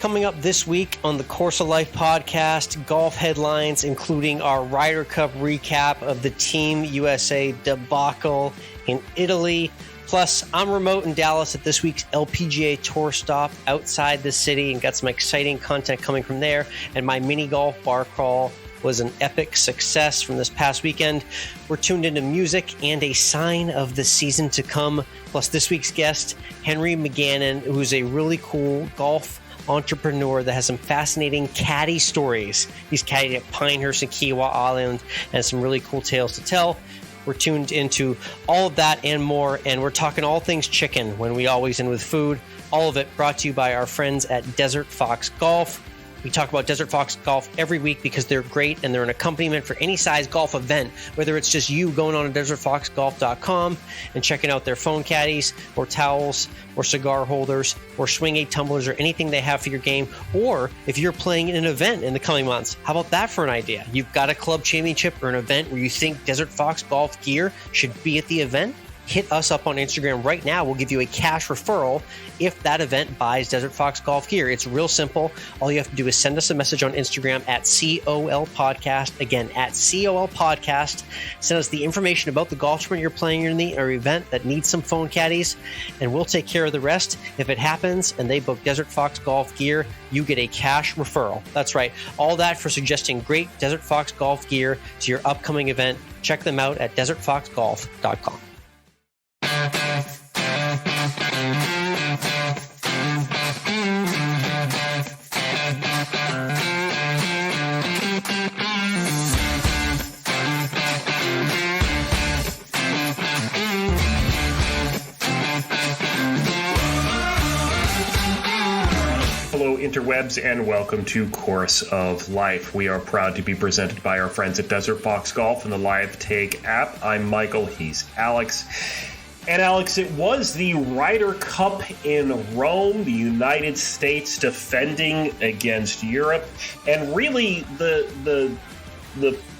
Coming up this week on the Course of Life podcast, golf headlines, including our Ryder Cup recap of the Team USA debacle in Italy. Plus, I'm remote in Dallas at this week's LPGA Tour stop outside the city and got some exciting content coming from there. And my mini golf bar crawl was an epic success from this past weekend. We're tuned into music and a sign of the season to come. Plus, this week's guest, Henry McGannon, who's a really cool golf entrepreneur that has some fascinating caddy stories. He's caddied at Pinehurst and Kiawah Island and some really cool tales to tell. We're tuned into all of that and more, and we're talking all things chicken when we always end with food. All of it brought to you by our friends at Desert Fox Golf. We talk about Desert Fox Golf every week because they're great and they're an accompaniment for any size golf event, whether it's just you going on to desertfoxgolf.com and checking out their phone caddies or towels or cigar holders or swing aid tumblers or anything they have for your game. Or if you're playing in an event in the coming months, how about that for an idea? You've got a club championship or an event where you think Desert Fox Golf gear should be at the event? Hit us up on Instagram right now. We'll give you a cash referral if that event buys Desert Fox Golf gear. It's real simple. All you have to do is send us a message on Instagram at COL Podcast. Again, at COL Podcast. Send us the information about the golf tournament you're playing in the or event that needs some phone caddies, and we'll take care of the rest. If it happens and they book Desert Fox Golf gear, you get a cash referral. That's right. All that for suggesting great Desert Fox Golf gear to your upcoming event. Check them out at desertfoxgolf.com. Hello, interwebs, and welcome to Course of Life. We are proud to be presented by our friends at Desert Fox Golf and the Live Take app. I'm Michael, he's Alex. And Alex, it was the Ryder Cup in Rome, the United States defending against Europe, and really the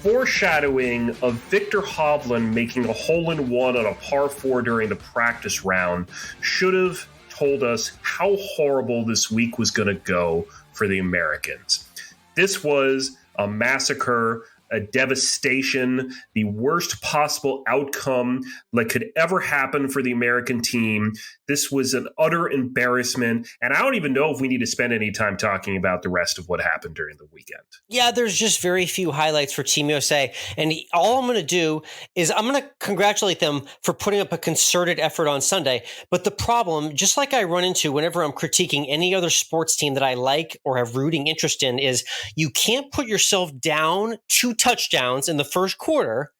foreshadowing of Victor Hovland making a hole-in-one on a par 4 during the practice round should have told us how horrible this week was going to go for the Americans. This was a massacre, a devastation, the worst possible outcome that could ever happen for the American team. This was an utter embarrassment, and I don't even know if we need to spend any time talking about the rest of what happened during the weekend. Yeah, there's just very few highlights for Team USA, and all I'm going to do is I'm going to congratulate them for putting up a concerted effort on Sunday. But the problem, just like I run into whenever I'm critiquing any other sports team that I like or have rooting interest in, is you can't put yourself down 2 touchdowns in the first quarter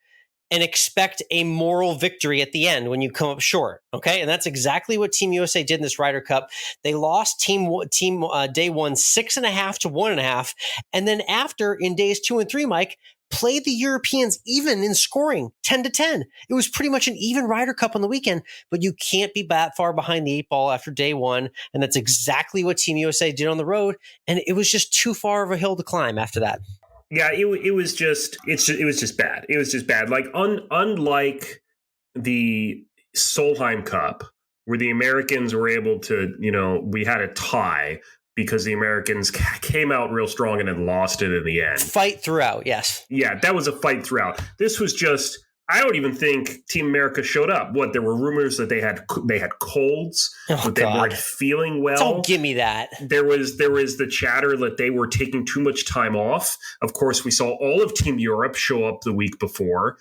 and expect a moral victory at the end when you come up short. Okay. And that's exactly what Team USA did in this Ryder Cup. They lost team day one, 6.5 to 1.5. And then after in days 2 and 3, Mike, played the Europeans even in scoring 10-10. It was pretty much an even Ryder Cup on the weekend, but you can't be that far behind the 8 ball after day one. And that's exactly what Team USA did on the road. And it was just too far of a hill to climb after that. Yeah, it was just bad. It was just bad. Like unlike the Solheim Cup, where the Americans were able to, we had a tie because the Americans came out real strong and then lost it in the end. Fight throughout, yes. Yeah, that was a fight throughout. This was just, I don't even think Team America showed up. There were rumors that they had colds, that they weren't feeling well. Don't give me that. There was the chatter that they were taking too much time off. Of course, we saw all of Team Europe show up the week before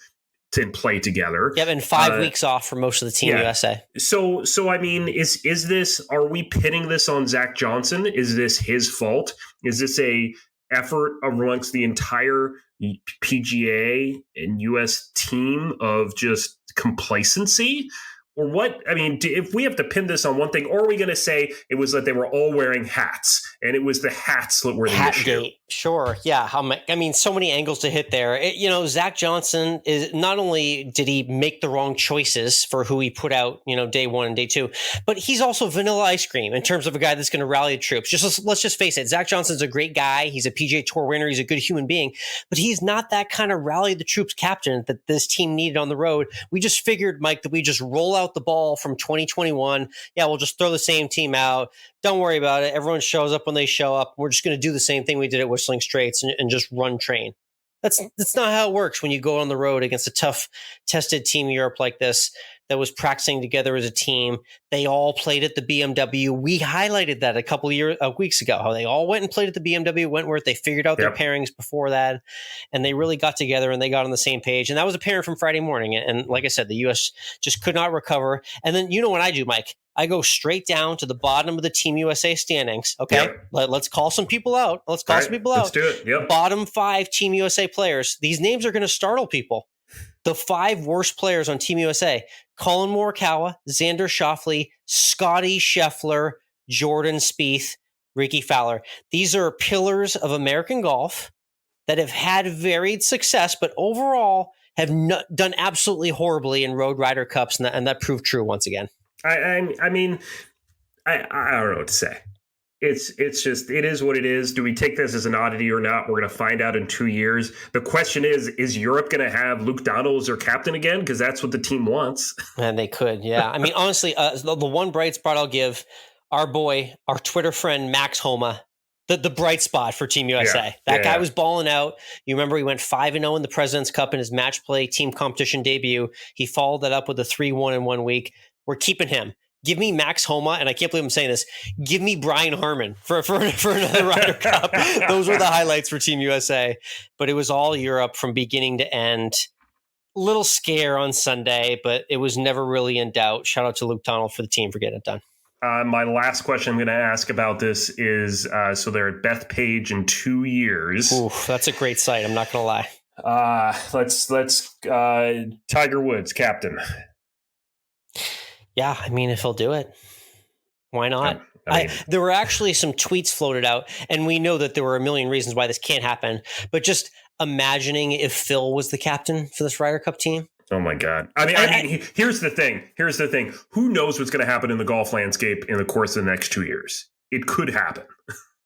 to play together. Yeah, and 5 weeks off for most of the Team USA. So I mean, is this? Are we pitting this on Zach Johnson? Is this his fault? Is this a effort amongst the entire PGA and US team of just complacency? Or what? I mean, if we have to pin this on one thing, or are we going to say it was that they were all wearing hats and it was the hats that were the issue? Sure. Yeah. I mean, so many angles to hit there. Zach Johnson is not only did he make the wrong choices for who he put out, day one and day two, but he's also vanilla ice cream in terms of a guy that's going to rally the troops. Let's just face it. Zach Johnson's a great guy. He's a PGA Tour winner. He's a good human being, but he's not that kind of rally the troops captain that this team needed on the road. We just figured, Mike, that we just roll out the ball from 2021. Yeah, we'll just throw the same team out. Don't worry about it. Everyone shows up when they show up. We're just going to do the same thing we did at Whistling Straits and just run train. That's not how it works when you go on the road against a tough, tested Team Europe like this that was practicing together as a team. They all played at the BMW. We highlighted that a couple of weeks ago, how they all went and played at the BMW Wentworth. They figured out their pairings before that, and they really got together and they got on the same page. And that was apparent from Friday morning. And like I said, the U.S. just could not recover. And then you know what I do, Mike? I go straight down to the bottom of the Team USA standings. Okay, let's call some people out. Let's do it. Yep. Bottom 5 Team USA players. These names are going to startle people. The 5 worst players on Team USA: Colin Morikawa, Xander Schauffele, Scotty Scheffler, Jordan Spieth, Ricky Fowler. These are pillars of American golf that have had varied success, but overall have done absolutely horribly in road Ryder Cups, and that proved true once again. I mean, I don't know what to say. It's just, it is what it is. Do we take this as an oddity or not? We're going to find out in 2 years. The question is Europe going to have Luke Donald as their captain again? Because that's what the team wants. And they could, yeah. I mean, honestly, the one bright spot I'll give our Twitter friend, Max Homa, the bright spot for Team USA. That guy was balling out. You remember he went 5-0 in the President's Cup in his match play team competition debut. He followed that up with a 3-1 in 1 week. We're keeping him. Give me Max Homa, and I can't believe I'm saying this. Give me Brian Harmon for another Ryder Cup. Those were the highlights for Team USA. But it was all Europe from beginning to end. Little scare on Sunday, but it was never really in doubt. Shout out to Luke Donald for the team for getting it done. My last question I'm going to ask about this is, so they're at Bethpage in 2 years. Oof, that's a great site. I'm not going to lie. Let's Tiger Woods, captain. Yeah, I mean, if he'll do it, why not? There were actually some tweets floated out, and we know that there were a million reasons why this can't happen. But just imagining if Phil was the captain for this Ryder Cup team. Oh my God! I mean, here's the thing. Who knows what's going to happen in the golf landscape in the course of the next 2 years? It could happen.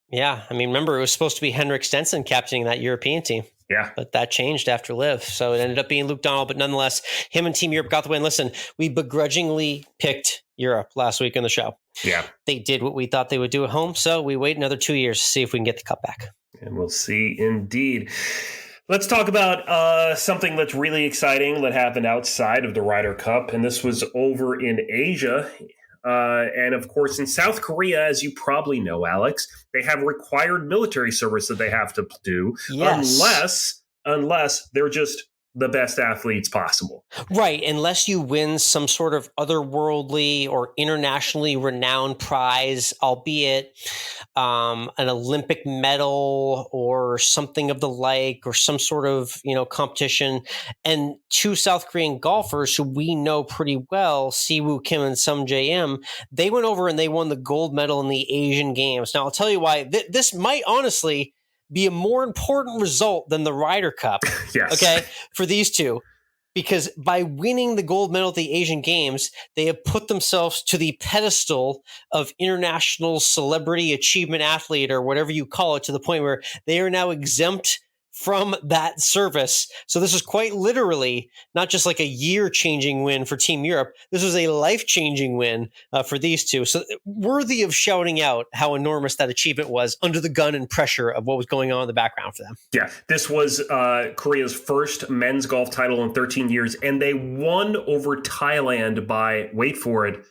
Yeah, I mean, remember it was supposed to be Henrik Stenson captaining that European team. Yeah. But that changed after Liv. So it ended up being Luke Donald. But nonetheless, him and Team Europe got the win. Listen, we begrudgingly picked Europe last week in the show. Yeah. They did what we thought they would do at home. So we wait another 2 years to see if we can get the cup back. And we'll see indeed. Let's talk about something that's really exciting that happened outside of the Ryder Cup. And this was over in Asia. And of course, in South Korea, as you probably know, Alex, they have required military service that they have to do, unless they're just the best athletes possible. Right. Unless you win some sort of otherworldly or internationally renowned prize, albeit an Olympic medal or something of the like, or some sort of, competition. And 2 South Korean golfers who we know pretty well, Siwoo Kim and Sunjea, they went over and they won the gold medal in the Asian Games. Now, I'll tell you why. This might honestly be a more important result than the Ryder Cup. Yes. Okay, for these two, because by winning the gold medal at the Asian Games, they have put themselves to the pedestal of international celebrity achievement athlete, or whatever you call it, to the point where they are now exempt from that service. So this is quite literally not just like a year-changing win for Team Europe. This was a life-changing win for these two. So worthy of shouting out how enormous that achievement was under the gun and pressure of what was going on in the background for them. Yeah, this was Korea's first men's golf title in 13 years, and they won over Thailand by, wait for it,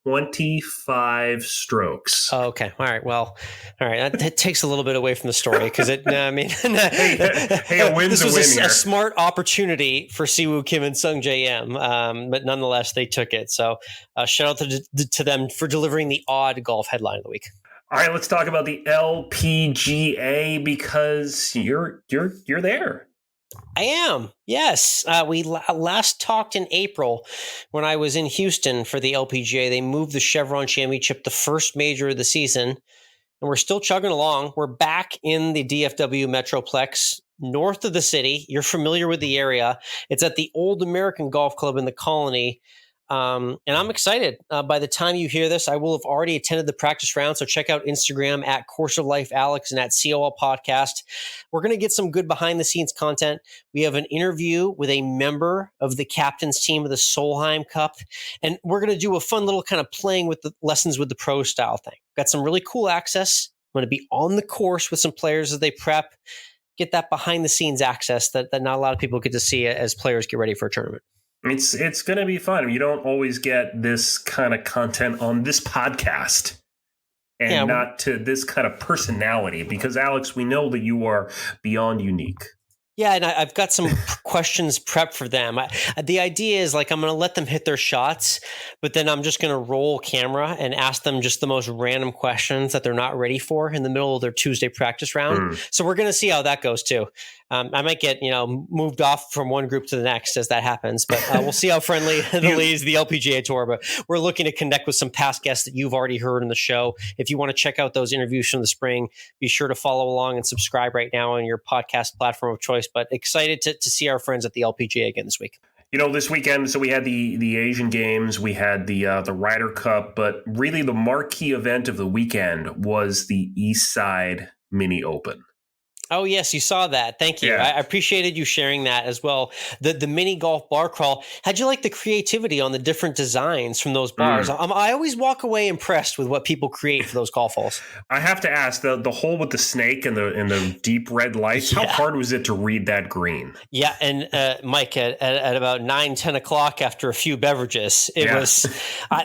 25 strokes. Oh, okay. All right. Well, all right. That takes a little bit away from the story because it, I mean, hey, a win's this was a win a smart opportunity for Siwoo Kim and Sunjea, but nonetheless, they took it. So shout out to them for delivering the odd golf headline of the week. All right, let's talk about the LPGA because you're there. I am. Yes. We last talked in April when I was in Houston for the LPGA. They moved the Chevron Championship, the first major of the season, and we're still chugging along. We're back in the DFW Metroplex, north of the city. You're familiar with the area. It's at the Old American Golf Club in the Colony. And I'm excited. By the time you hear this, I will have already attended the practice round. So check out Instagram at Course of Life Alex and at COL Podcast. We're going to get some good behind the scenes content. We have an interview with a member of the captain's team of the Solheim Cup. And we're going to do a fun little kind of playing with the lessons with the pro style thing. Got some really cool access I'm going to be on the course with some players as they prep, get that behind the scenes access that not a lot of people get to see as players get ready for a tournament. It's going to be fun. You don't always get this kind of content on this podcast. And not to this kind of personality, because Alex, we know that you are beyond unique. Yeah, and I've got some questions prepped for them. The idea is like I'm going to let them hit their shots, but then I'm just going to roll camera and ask them just the most random questions that they're not ready for in the middle of their Tuesday practice round. So we're going to see how that goes too. I might get moved off from one group to the next as that happens, but we'll see how friendly the leads the LPGA Tour. But we're looking to connect with some past guests that you've already heard in the show. If you want to check out those interviews from the spring, be sure to follow along and subscribe right now on your podcast platform of choice. But excited to see our friends at the LPGA again this week. This weekend, so we had the Asian Games, we had the Ryder Cup, but really the marquee event of the weekend was the East Side Mini Open. Oh, yes, you saw that. Thank you. Yeah. I appreciated you sharing that as well. The mini golf bar crawl. How'd you like the creativity on the different designs from those bars? I always walk away impressed with what people create for those golf holes. I have to ask, the hole with the snake and the deep red lights, how hard was it to read that green? Yeah, and Mike, at about 9, 10 o'clock after a few beverages, it was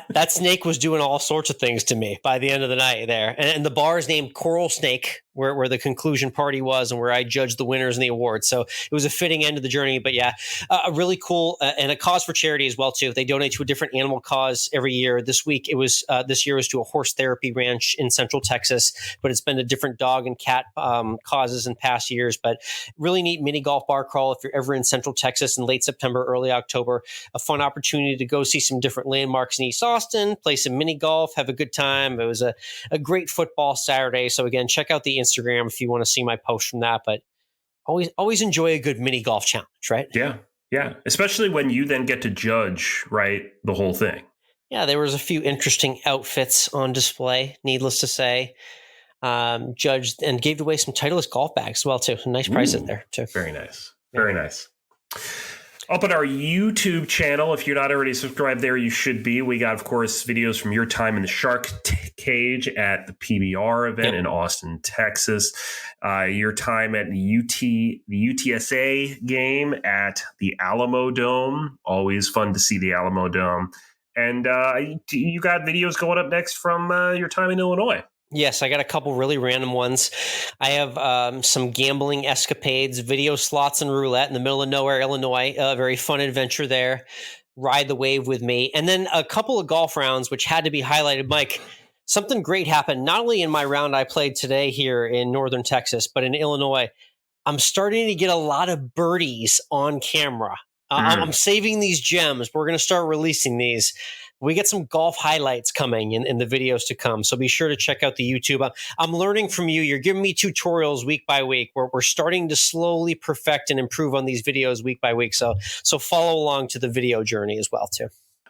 that snake was doing all sorts of things to me by the end of the night there. And the bar is named Coral Snake, where the conclusion party was and where I judged the winners and the awards. So it was a fitting end of the journey. But yeah, a really cool and a cause for charity as well, too. They donate to a different animal cause every year. This week, this year was to a horse therapy ranch in Central Texas, but it's been to different dog and cat causes in past years. But really neat mini golf bar crawl if you're ever in Central Texas in late September, early October. A fun opportunity to go see some different landmarks in East Austin, play some mini golf, have a good time. It was a great football Saturday. So again, check out the Instagram if you want to see my post from that. But always enjoy a good mini golf challenge, right? Yeah. Especially when you then get to judge, right, the whole thing. Yeah, there was a few interesting outfits on display, needless to say. Judged and gave away some Titleist golf bags as well, too. Some nice prices there, too. Very nice. Very nice. Up at our YouTube channel, if you're not already subscribed there, you should be. We got, of course, videos from your time in the Shark Cage at the PBR event in Austin, Texas. Your time at the UTSA game at the Alamodome. Always fun to see the Alamodome. And you got videos going up next from your time in Illinois. Yes, I got a couple really random ones. I have some gambling escapades, video slots and roulette in the middle of nowhere, Illinois. A very fun adventure there. Ride the wave with me. And then a couple of golf rounds, which had to be highlighted. Mike, something great happened, not only in my round I played today here in northern Texas, but in Illinois. I'm starting to get a lot of birdies on camera. I'm saving these gems. We're going to start releasing these. We get some golf highlights coming in the videos to come. So be sure to check out the YouTube. I'm learning from you. You're giving me tutorials week by week. We're starting to slowly perfect and improve on these videos week by week. So follow along to the video journey as well, too.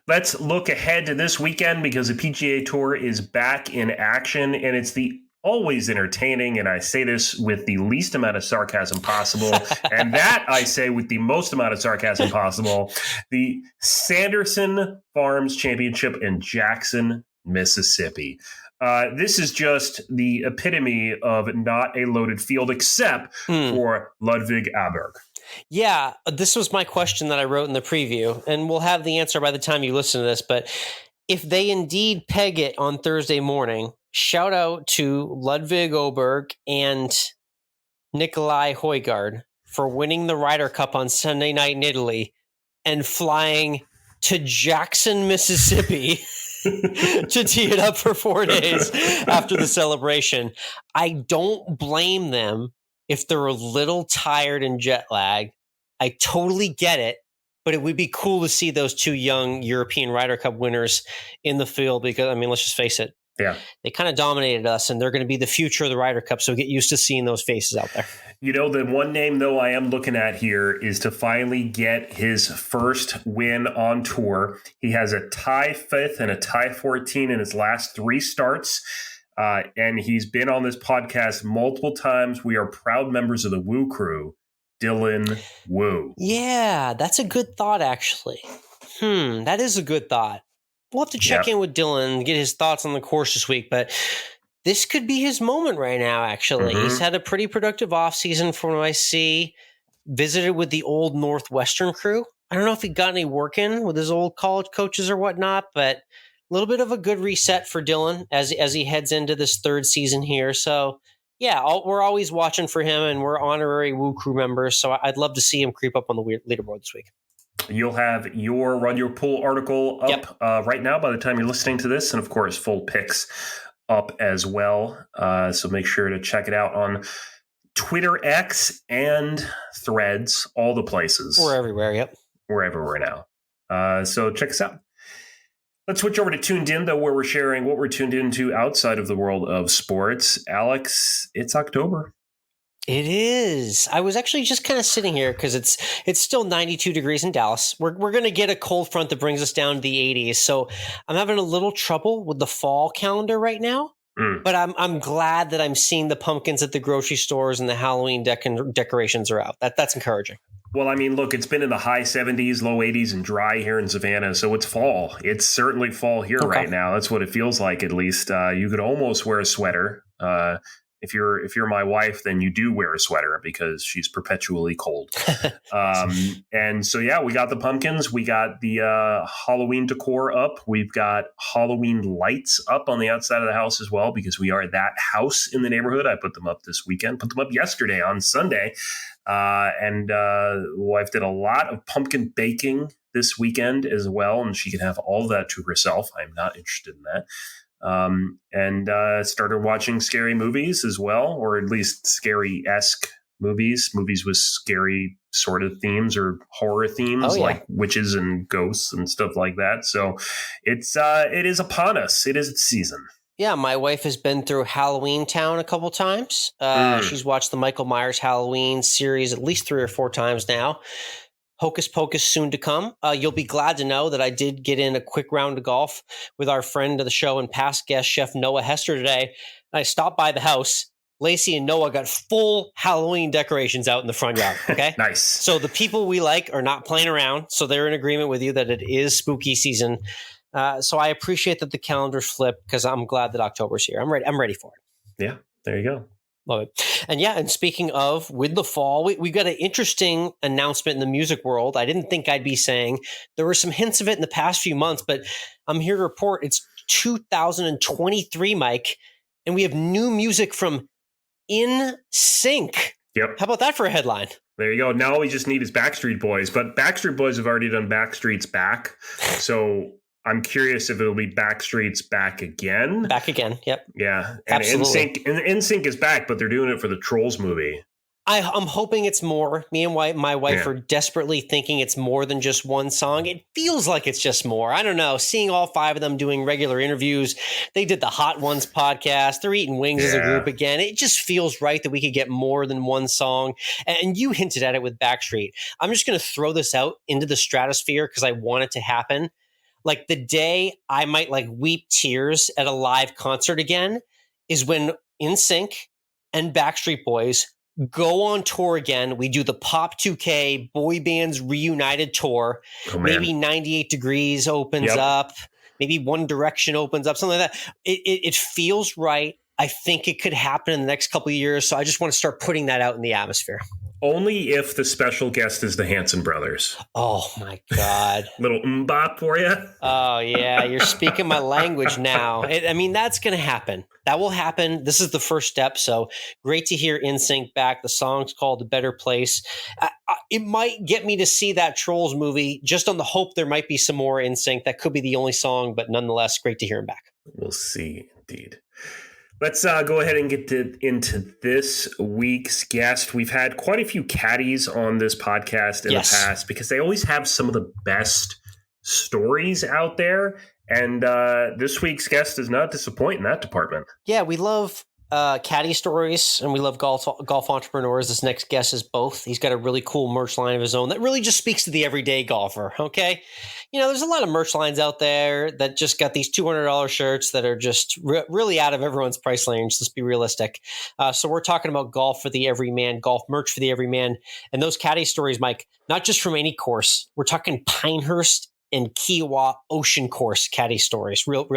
Let's look ahead to this weekend because the PGA Tour is back in action, and it's the always entertaining, and I say this with the least amount of sarcasm possible, and that I say with the most amount of sarcasm possible, the Sanderson Farms Championship in Jackson, Mississippi. This is just the epitome of not a loaded field except for Ludwig Aberg. Yeah, this was my question that I wrote in the preview, and we'll have the answer by the time you listen to this, but if they indeed peg it on Thursday morning, shout out to Ludwig Aberg and Nikolai Højgaard for winning the Ryder Cup on Sunday night in Italy and flying to Jackson, Mississippi to tee it up for 4 days after the celebration. I don't blame them if they're a little tired and jet lagged. I totally get it. But it would be cool to see those two young European Ryder Cup winners in the field because, I mean, let's just face it. Yeah. They kind of dominated us, and they're going to be the future of the Ryder Cup, so get used to seeing those faces out there. The one name, though, I am looking at here is to finally get his first win on tour. He has a tie 5th and a tie 14 in his last 3 starts, and he's been on this podcast multiple times. We are proud members of the Woo Crew. Dylan Wu. Yeah, that's a good thought, actually. That is a good thought. We'll have to check in with Dylan and get his thoughts on the course this week. But This could be his moment right now, actually. Mm-hmm. He's had a pretty productive offseason from what I see. Visited with the old Northwestern crew. I don't know if he got any work in with his old college coaches or whatnot, but a little bit of a good reset for Dylan as he heads into this third season here. So, yeah, we're always watching for him, and we're honorary Woo Crew members, so I'd love to see him creep up on the leaderboard this week. You'll have your Run Your Pool article up right now by the time you're listening to this, and of course, full picks up as well. So make sure to check it out on Twitter, X, and Threads, all the places. We're everywhere, yep. We're everywhere now. So check us out. Let's switch over to Tuned In, though, where we're sharing what we're tuned into outside of the world of sports. Alex, it's October. It is. I was actually just kind of sitting here because it's still 92 degrees in Dallas. We're going to get a cold front that brings us down to the 80s. So I'm having a little trouble with the fall calendar right now. But I'm glad that I'm seeing the pumpkins at the grocery stores and the Halloween decorations are out. That's encouraging. Well, I mean, look, it's been in the high 70s, low 80s, and dry here in Savannah, so it's fall. It's certainly fall here right now. That's what it feels like, at least. You could almost wear a sweater. If you're my wife, then you do wear a sweater because she's perpetually cold. And so, yeah, we got the pumpkins. We got the Halloween decor up. We've got Halloween lights up on the outside of the house as well because we are that house in the neighborhood. I put them up this weekend, put them up yesterday on Sunday. And wife did a lot of pumpkin baking this weekend as well, and she can have all of that to herself. I'm not interested in that. And started watching scary movies as well, or at least scary-esque movies with scary sort of themes or horror themes like witches and ghosts and stuff like that. So it is upon us. It is its season. Yeah, my wife has been through Halloween Town a couple times. She's watched the Michael Myers Halloween series at least 3 or 4 times now. Hocus Pocus soon to come. You'll be glad to know that I did get in a quick round of golf with our friend of the show and past guest, Chef Noah Hester, today. I stopped by the house. Lacey and Noah got full Halloween decorations out in the front yard. Okay. Nice. So the people we like are not playing around. So they're in agreement with you that it is spooky season. So I appreciate that the calendar's flipped because I'm glad that October's here. I'm ready for it. Yeah, there you go. Love it. And yeah, and speaking of with the fall, we got an interesting announcement in the music world. I didn't think I'd be saying there were some hints of it in the past few months, but I'm here to report it's 2023, Mike, and we have new music from NSYNC. Yep. How about that for a headline? There you go. Now all we just need is Backstreet Boys, but Backstreet Boys have already done Backstreet's Back. So I'm curious if it'll be Backstreet's Back again. Back again. Yep. Yeah. And NSYNC is back, but they're doing it for the Trolls movie. I'm hoping it's more. Me and my wife are desperately thinking it's more than just one song. It feels like it's just more. I don't know. Seeing all 5 of them doing regular interviews. They did the Hot Ones podcast. They're eating wings as a group again. It just feels right that we could get more than one song. And you hinted at it with Backstreet. I'm just going to throw this out into the stratosphere because I want it to happen. Like the day I might weep tears at a live concert again is when NSYNC and Backstreet Boys go on tour again. We do the Pop 2K Boy Bands Reunited Tour. Maybe 98 Degrees opens up. Maybe One Direction opens up, something like that. It feels right. I think it could happen in the next couple of years. So I just want to start putting that out in the atmosphere. Only if the special guest is the Hanson brothers. Oh, my God. Little mbop for you. Oh, yeah. You're speaking my language now. That's going to happen. That will happen. This is the first step. So great to hear NSYNC back. The song's called A Better Place. It might get me to see that Trolls movie just on the hope there might be some more NSYNC. That could be the only song, but nonetheless, great to hear him back. We'll see, indeed. Let's go ahead and get into this week's guest. We've had quite a few caddies on this podcast in the past because they always have some of the best stories out there. And this week's guest does not disappoint in that department. Yeah, we love caddy stories and we love golf entrepreneurs. This next guest is both. He's got a really cool merch line of his own that really just speaks to the everyday golfer. Okay. There's a lot of merch lines out there that just got these $200 shirts that are just really out of everyone's price range. Let's be realistic. So we're talking about golf for the everyman, golf merch for the everyman. And those caddy stories, Mike, not just from any course. We're talking Pinehurst and Kiawah Ocean Course caddy stories. Real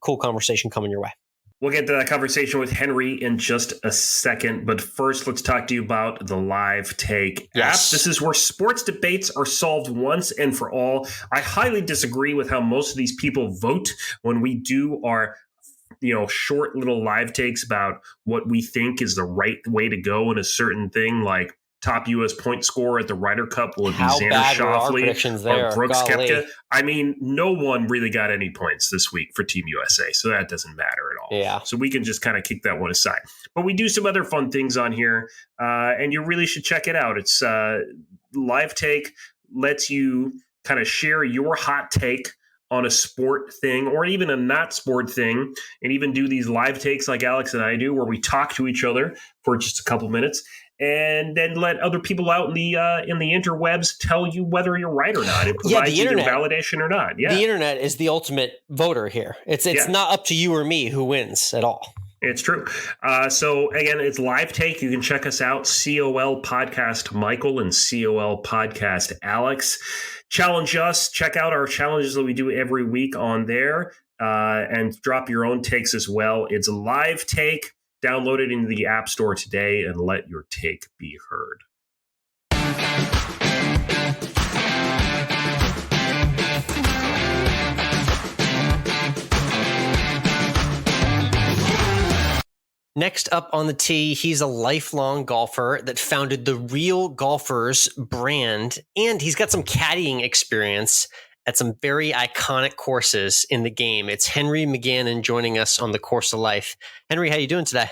cool conversation coming your way. We'll get to that conversation with Henry in just a second. But first, let's talk to you about the Live Take app. This is where sports debates are solved once and for all. I highly disagree with how most of these people vote when we do our short little live takes about what we think is the right way to go in a certain thing, like top U.S. point scorer at the Ryder Cup will be Xander Schauffele or Brooks Koepka. I mean, no one really got any points this week for Team USA, so that doesn't matter at all. Yeah. So we can just kind of kick that one aside. But we do some other fun things on here, and you really should check it out. It's Live Take lets you kind of share your hot take on a sport thing or even a not sport thing, and even do these live takes like Alex and I do, where we talk to each other for just a couple minutes and then let other people out in the interwebs tell you whether you're right or not. It provides either validation or not. Yeah, the internet is the ultimate voter here. It's not up to you or me who wins at all. It's true. So again, it's Live Take. You can check us out, COL Podcast Michael and COL Podcast Alex. Challenge us. Check out our challenges that we do every week on there, and drop your own takes as well. It's a Live Take. Download it into the App Store today and let your take be heard. Next up on the tee, he's a lifelong golfer that founded the RealGolfers brand, and he's got some caddying experience at some very iconic courses in the game. It's Henry McGannon joining us on the Course of Life. Henry, how you doing today?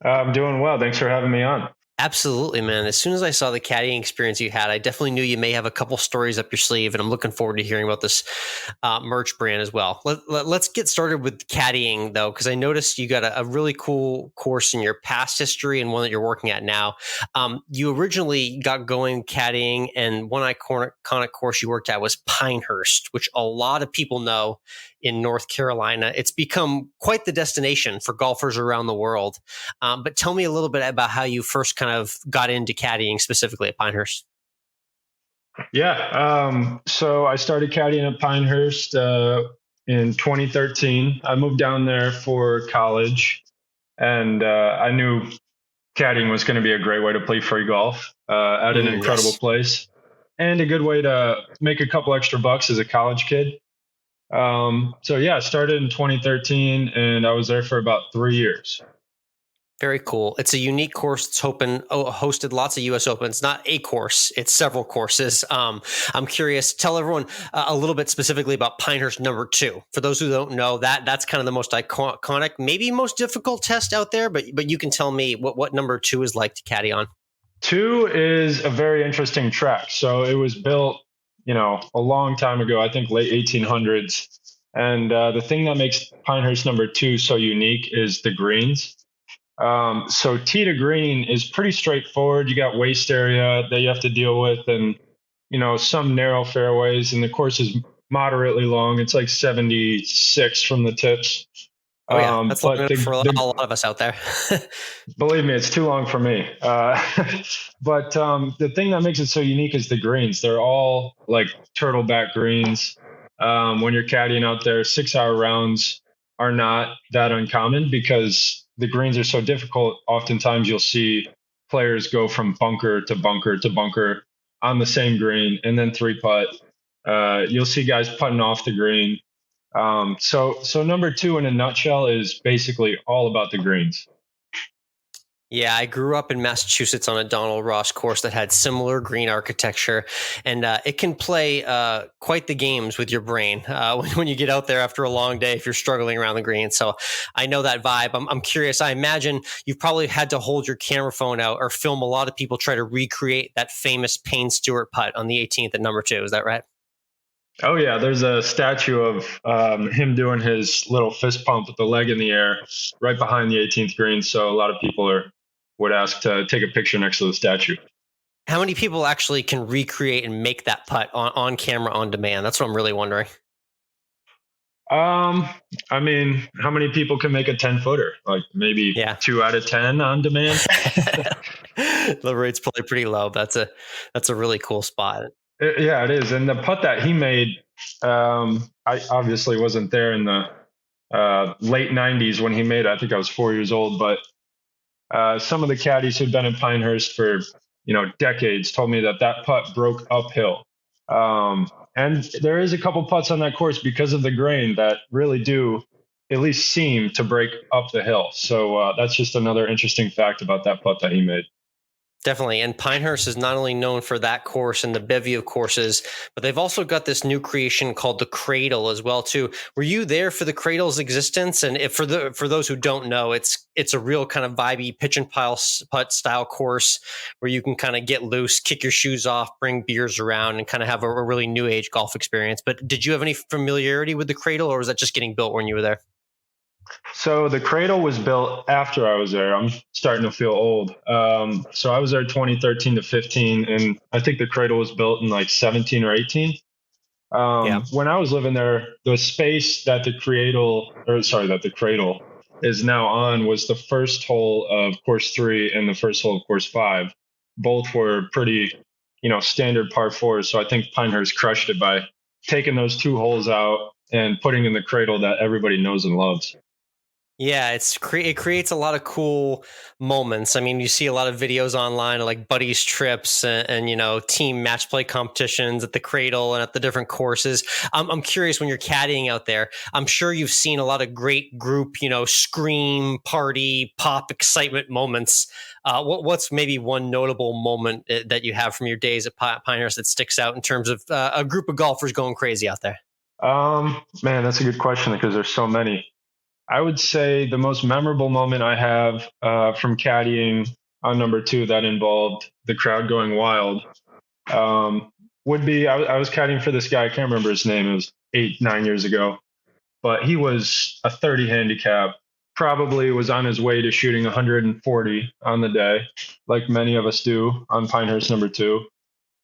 I'm doing well. Thanks for having me on. Absolutely, man. As soon as I saw the caddying experience you had, I definitely knew you may have a couple stories up your sleeve, and I'm looking forward to hearing about this merch brand as well. Let's get started with caddying, though, because I noticed you got a really cool course in your past history and one that you're working at now. You originally got going caddying, and one iconic course you worked at was Pinehurst, which a lot of people know in North Carolina. It's become quite the destination for golfers around the world. But tell me a little bit about how you first kind of got into caddying specifically at Pinehurst. Yeah. So I started caddying at Pinehurst in 2013. I moved down there for college, and I knew caddying was going to be a great way to play free golf at an incredible place and a good way to make a couple extra bucks as a college kid. So yeah, I started in 2013 and I was there for about 3 years. Very cool. It's a unique course. It's hosted lots of U.S. Opens, not a course. It's several courses. I'm curious, tell everyone a little bit specifically about Pinehurst number 2. For those who don't know, that's kind of the most iconic, maybe most difficult test out there, but you can tell me what number 2 is like to caddy on. 2 is a very interesting track. So it was built, a long time ago, I think late 1800s. And the thing that makes Pinehurst number 2 so unique is the greens. So tee to green is pretty straightforward. You got waist area that you have to deal with and, some narrow fairways, and the course is moderately long. It's like 76 from the tips. Oh yeah, that's long for a lot of us out there. Believe me, it's too long for me. But the thing that makes it so unique is the greens. They're all like turtleback greens. When you're caddying out there, 6-hour rounds are not that uncommon because the greens are so difficult. Oftentimes you'll see players go from bunker to bunker to bunker on the same green and then 3-putt. You'll see guys putting off the green. So number 2 in a nutshell is basically all about the greens. Yeah, I grew up in Massachusetts on a Donald Ross course that had similar green architecture, and it can play quite the games with your brain when you get out there after a long day if you're struggling around the green. So I know that vibe. I'm curious. I imagine you've probably had to hold your camera phone out or film a lot of people try to recreate that famous Payne Stewart putt on the 18th at number 2. Is that right? Oh, yeah. There's a statue of him doing his little fist pump with the leg in the air right behind the 18th green. So a lot of people would ask to take a picture next to the statue. How many people actually can recreate and make that putt on camera on demand? That's what I'm really wondering. How many people can make a 10-footer? Like maybe 2 out of 10 on demand. The rate's probably pretty low. That's a really cool spot. Yeah, it is. And the putt that he made, I obviously wasn't there in the late 90s when he made it. I think I was 4 years old, but some of the caddies who'd been in Pinehurst for, decades told me that putt broke uphill. And there is a couple putts on that course because of the grain that really do at least seem to break up the hill. So that's just another interesting fact about that putt that he made. Definitely. And Pinehurst is not only known for that course and the bevy of courses, but they've also got this new creation called the Cradle as well, too. Were you there for the Cradle's existence? And if for those who don't know, it's a real kind of vibey pitch and pile putt style course where you can kind of get loose, kick your shoes off, bring beers around, and kind of have a really new age golf experience. But did you have any familiarity with the Cradle, or was that just getting built when you were there? So the Cradle was built after I was there. I'm starting to feel old. So I was there 2013 to 15, and I think the Cradle was built in like 17 or 18. When I was living there, the space that the Cradle is now on was the first hole of course 3 and the first hole of course 5. Both were pretty, standard par 4s. So I think Pinehurst crushed it by taking those 2 holes out and putting in the Cradle that everybody knows and loves. Yeah, it creates a lot of cool moments. I mean, you see a lot of videos online of like buddies trips and team match play competitions at the Cradle and at the different courses. I'm curious, when you're caddying out there, I'm sure you've seen a lot of great group, scream, party, pop, excitement moments. What's maybe one notable moment that you have from your days at Pinehurst that sticks out in terms of a group of golfers going crazy out there? Man, that's a good question because there's so many. I would say the most memorable moment I have from caddying on number 2 that involved the crowd going wild would be I was caddying for this guy. I can't remember his name. It was 8-9 years ago, but he was a 30 handicap, probably was on his way to shooting 140 on the day, like many of us do on Pinehurst number 2.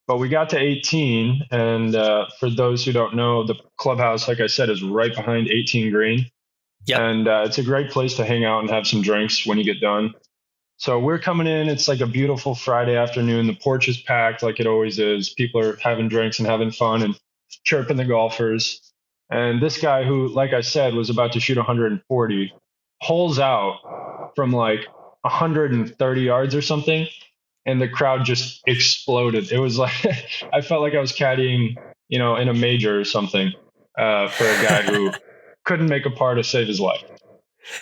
But we got to 18, and for those who don't know, the clubhouse, like I said, is right behind 18 green. Yep. And it's a great place to hang out and have some drinks when you get done. So we're coming in. It's like a beautiful Friday afternoon. The porch is packed like it always is. People are having drinks and having fun and chirping the golfers. And this guy who, like I said, was about to shoot 140, holes out from like 130 yards or something. And the crowd just exploded. It was like, I felt like I was caddying, in a major or something for a guy who couldn't make a par to save his life.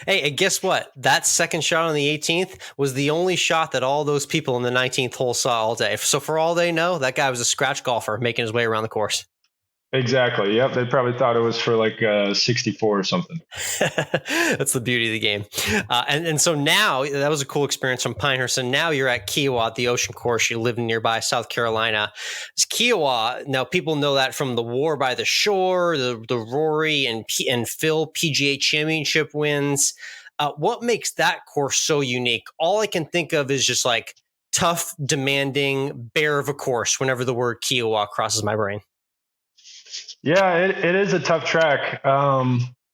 Hey, and guess what? That second shot on the 18th was the only shot that all those people in the 19th hole saw all day. So for all they know, that guy was a scratch golfer making his way around the course. Exactly. Yep. They probably thought it was for like 64 or something. That's the beauty of the game. And so now that was a cool experience from Pinehurst. And now you're at Kiawah, the ocean course. You live in nearby South Carolina. It's Kiawah. Now people know that from the War by the Shore, the Rory and Phil PGA Championship wins. What makes that course so unique? All I can think of is just like tough, demanding, bear of a course whenever the word Kiawah crosses my brain. Yeah, it is a tough track.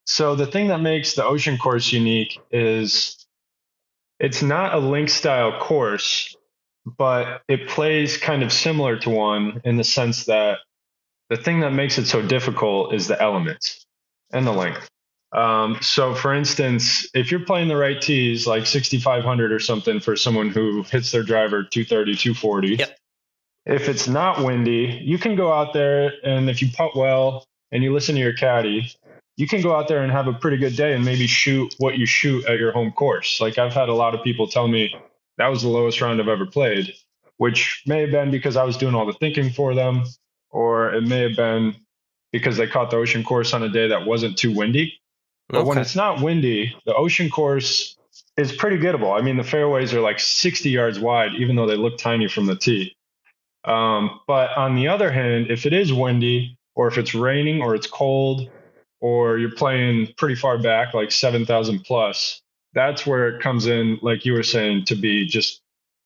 So the thing that makes the ocean course unique is it's not a link style course, but it plays kind of similar to one in the sense that the thing that makes it so difficult is the elements and the length. So for instance, if you're playing the right tees, like 6,500 or something for someone who hits their driver 230, 240, yep. If it's not windy, you can go out there, and if you putt well and you listen to your caddy, you can go out there and have a pretty good day and maybe shoot what you shoot at your home course. Like I've had a lot of people tell me that was the lowest round I've ever played, which may have been because I was doing all the thinking for them, or it may have been because they caught the ocean course on a day that wasn't too windy. But when it's not windy, the ocean course is pretty gettable. I mean, the fairways are like 60 yards wide, even though they look tiny from the tee. But on the other hand, if it is windy, or if it's raining, or it's cold, or you're playing pretty far back, like 7,000 plus, that's where it comes in, like you were saying, to be just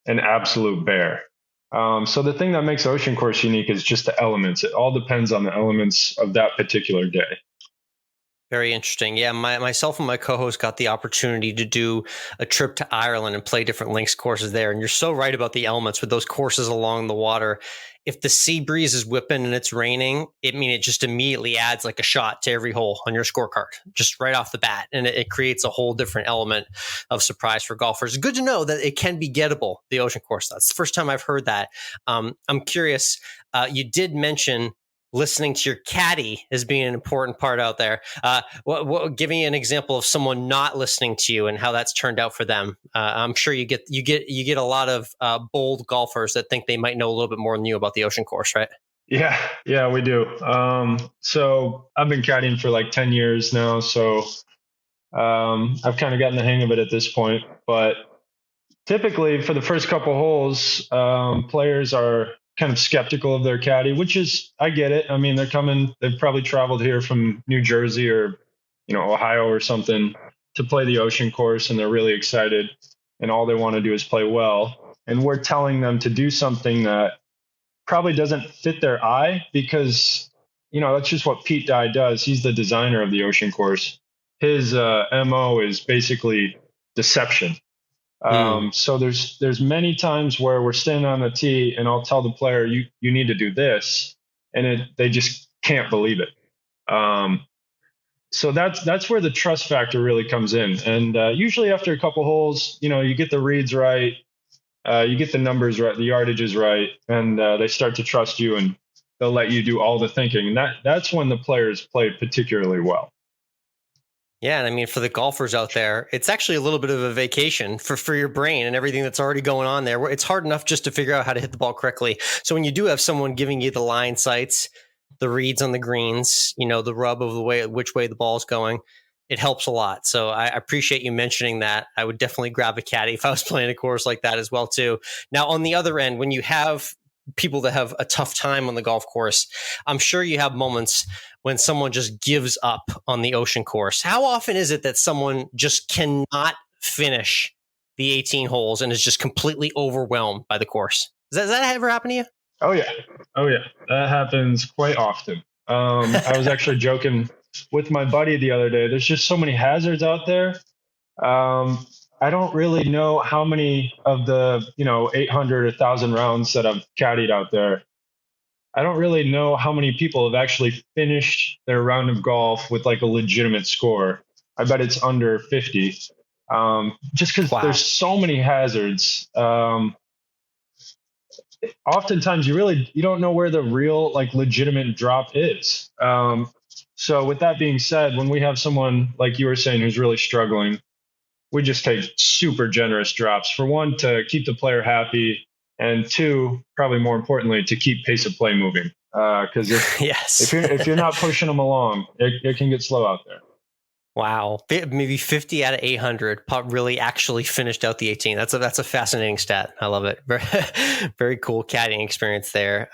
an absolute bear. So the thing that makes ocean course unique is just the elements. It all depends on the elements of that particular day. Very interesting. Yeah, myself and my co-host got the opportunity to do a trip to Ireland and play different links courses there. And you're so right about the elements with those courses along the water. If the sea breeze is whipping and it's raining, it just immediately adds like a shot to every hole on your scorecard, just right off the bat. And it creates a whole different element of surprise for golfers. Good to know that it can be gettable, the ocean course. That's the first time I've heard that. I'm curious, you did mention listening to your caddy as being an important part out there. Give me an example of someone not listening to you and how that's turned out for them. I'm sure you get a lot of bold golfers that think they might know a little bit more than you about the ocean course, right? Yeah, we do. So I've been caddying for like 10 years now. So I've kind of gotten the hang of it at this point. But typically for the first couple holes, players are kind of skeptical of their caddy, which is, I get it. I mean, they've probably traveled here from New Jersey or, Ohio or something to play the ocean course, and they're really excited, and all they want to do is play well. And we're telling them to do something that probably doesn't fit their eye because, that's just what Pete Dye does. He's the designer of the ocean course. His MO is basically deception. So there's many times where we're standing on the tee and I'll tell the player, you need to do this. And they just can't believe it. So that's where the trust factor really comes in. And usually after a couple holes, you get the reads right, you get the numbers right, the yardages right, and they start to trust you and they'll let you do all the thinking. And that's when the players play particularly well. Yeah, and for the golfers out there, it's actually a little bit of a vacation for your brain and everything that's already going on there. It's hard enough just to figure out how to hit the ball correctly. So when you do have someone giving you the line sights, the reads on the greens, the rub of which way the ball is going, it helps a lot. So I appreciate you mentioning that. I would definitely grab a caddy if I was playing a course like that as well too. Now on the other end, when you have people that have a tough time on the golf course, I'm sure you have moments when someone just gives up on the ocean course. How often is it that someone just cannot finish the 18 holes and is just completely overwhelmed by the course? Does that ever happen to you? Oh yeah. That happens quite often. I was actually joking with my buddy the other day. There's just so many hazards out there. I don't really know how many of the 800 or 1,000 rounds that I've caddied out there. I don't really know how many people have actually finished their round of golf with like a legitimate score. I bet it's under 50. Just because there's so many hazards. Oftentimes you don't know where the real like legitimate drop is. So with that being said, when we have someone like you were saying who's really struggling, we just take super generous drops. For one, to keep the player happy, and two, probably more importantly, to keep pace of play moving. Because if you're not pushing them along, it can get slow out there. Wow, maybe 50 out of 800 really actually finished out the 18. That's a fascinating stat. I love it. Very, very cool caddying experience there.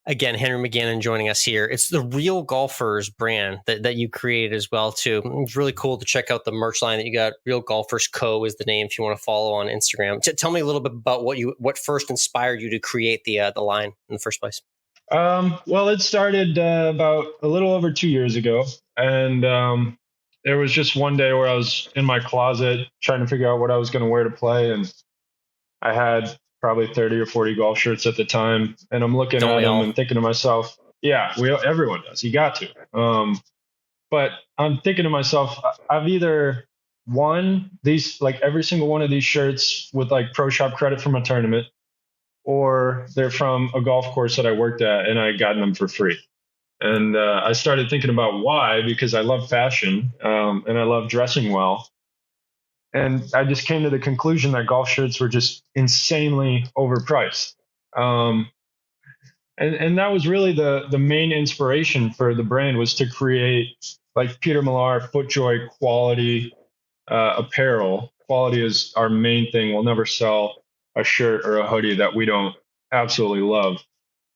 Again, Henry McGannon joining us here. It's the RealGolfers brand that you created as well too. It's really cool to check out the merch line that you got. RealGolfers Co. is the name if you want to follow on Instagram. Tell me a little bit about what first inspired you to create the line in the first place. Well, it started about a little over 2 years ago, and there was just one day where I was in my closet trying to figure out what I was going to wear to play, and I had probably 30 or 40 golf shirts at the time. And I'm looking at them and thinking to myself, yeah, everyone does. You got to. But I'm thinking to myself, I've either won these, like every single one of these shirts with like pro shop credit from a tournament, or they're from a golf course that I worked at and I got them for free. And I started thinking about why, because I love fashion and I love dressing well. And I just came to the conclusion that golf shirts were just insanely overpriced. And that was really the main inspiration for the brand, was to create like Peter Millar, FootJoy quality apparel. Quality is our main thing. We'll never sell a shirt or a hoodie that we don't absolutely love.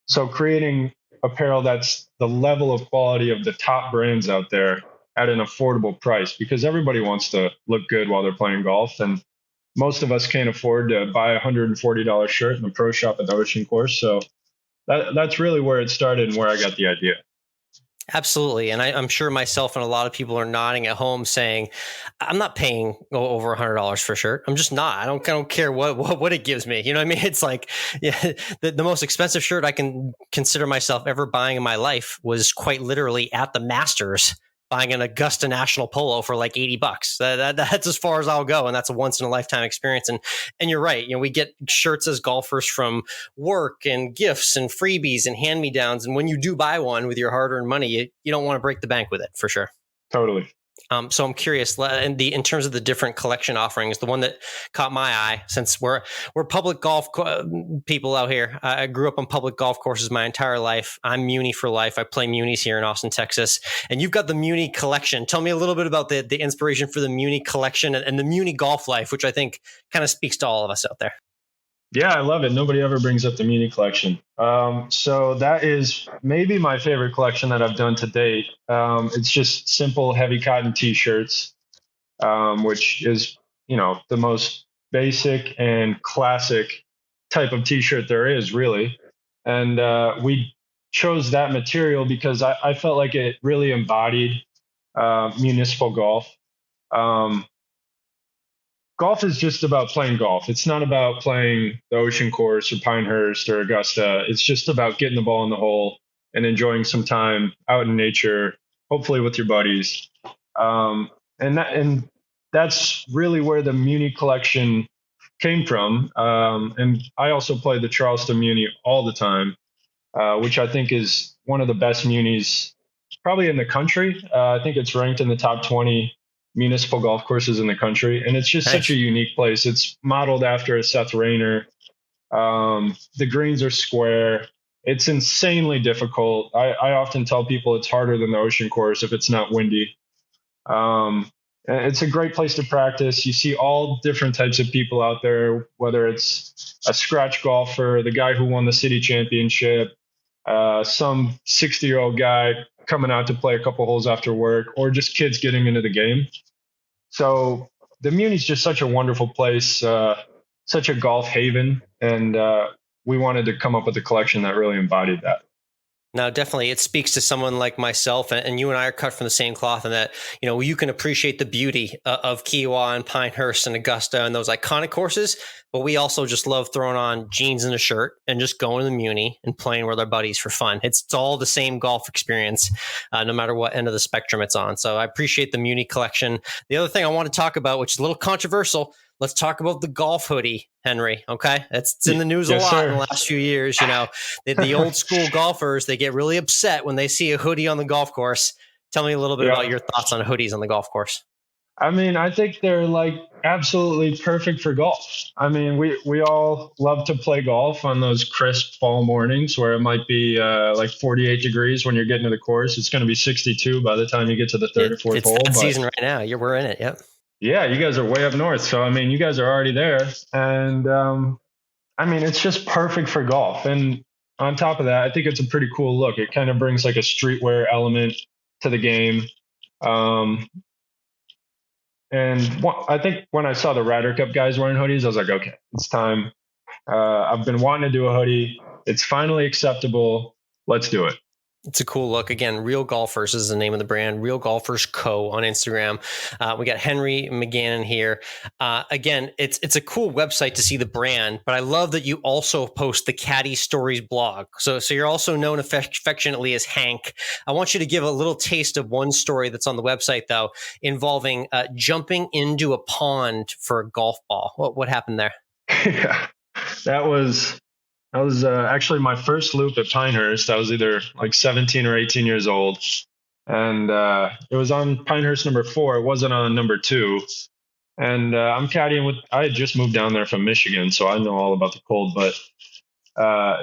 So creating apparel that's the level of quality of the top brands out there at an affordable price, because everybody wants to look good while they're playing golf. And most of us can't afford to buy a $140 shirt in the pro shop at the ocean course. So that's really where it started and where I got the idea. Absolutely. And I'm sure myself and a lot of people are nodding at home saying, I'm not paying over $100 for a shirt. I'm just not. I don't care what it gives me. You know what I mean? It's like, yeah, the most expensive shirt I can consider myself ever buying in my life was quite literally at the Masters, buying an Augusta National Polo for like $80. That's as far as I'll go. And that's a once in a lifetime experience. And you're right. We get shirts as golfers from work and gifts and freebies and hand-me-downs. And when you do buy one with your hard-earned money, you don't want to break the bank with it, for sure. Totally. So I'm curious, in terms of the different collection offerings, the one that caught my eye, since we're public golf people out here. I grew up on public golf courses my entire life. I'm Muni for life. I play Munis here in Austin, Texas. And you've got the Muni collection. Tell me a little bit about the inspiration for the Muni collection and the Muni golf life, which I think kind of speaks to all of us out there. Yeah, I love it. Nobody ever brings up the Muni collection. So that is maybe my favorite collection that I've done to date. It's just simple, heavy cotton T-shirts, which is, the most basic and classic type of T-shirt there is, really. And we chose that material because I felt like it really embodied municipal golf. Golf is just about playing golf. It's not about playing the Ocean Course or Pinehurst or Augusta. It's just about getting the ball in the hole and enjoying some time out in nature, hopefully with your buddies. And that's really where the Muni collection came from. And I also play the Charleston Muni all the time, which I think is one of the best Munis probably in the country. I think it's ranked in the top 20 municipal golf courses in the country. And it's just such a unique place. It's modeled after a Seth Rayner. The greens are square. It's insanely difficult. I often tell people it's harder than the Ocean Course if it's not windy. It's a great place to practice. You see all different types of people out there, whether it's a scratch golfer, the guy who won the city championship, some 60-year-old guy coming out to play a couple holes after work, or just kids getting into the game. So the Muni is just such a wonderful place, such a golf haven. And we wanted to come up with a collection that really embodied that. Now, definitely, it speaks to someone like myself, and you and I are cut from the same cloth in that, you can appreciate the beauty of Kiawah and Pinehurst and Augusta and those iconic courses, but we also just love throwing on jeans and a shirt and just going to the Muni and playing with our buddies for fun. It's all the same golf experience, no matter what end of the spectrum it's on. So I appreciate the Muni collection. The other thing I want to talk about, which is a little controversial, let's talk about the golf hoodie, Henry. Okay. It's in the news a lot in the last few years. The old school golfers, they get really upset when they see a hoodie on the golf course. Tell me a little bit about your thoughts on hoodies on the golf course. I mean, I think they're like absolutely perfect for golf. I mean, we all love to play golf on those crisp fall mornings where it might be like 48 degrees when you're getting to the course. It's going to be 62 by the time you get to the third or fourth hole. It's that season right now. We're in it. Yep. Yeah, you guys are way up north. So, I mean, you guys are already there. And, I mean, it's just perfect for golf. And on top of that, I think it's a pretty cool look. It kind of brings like a streetwear element to the game. I think when I saw the Ryder Cup guys wearing hoodies, I was like, okay, it's time. I've been wanting to do a hoodie. It's finally acceptable. Let's do it. It's a cool look. Again, RealGolfers is the name of the brand. RealGolfers Co. on Instagram. We got Henry McGannon here. Again, it's a cool website to see the brand, but I love that you also post the Caddy Stories blog. So you're also known affectionately as Hank. I want you to give a little taste of one story that's on the website, though, involving jumping into a pond for a golf ball. What happened there? Yeah, that was actually my first loop at Pinehurst. I was either like 17 or 18 years old. And it was on Pinehurst number 4. It wasn't on number 2. And I'm caddying I had just moved down there from Michigan, so I know all about the cold. But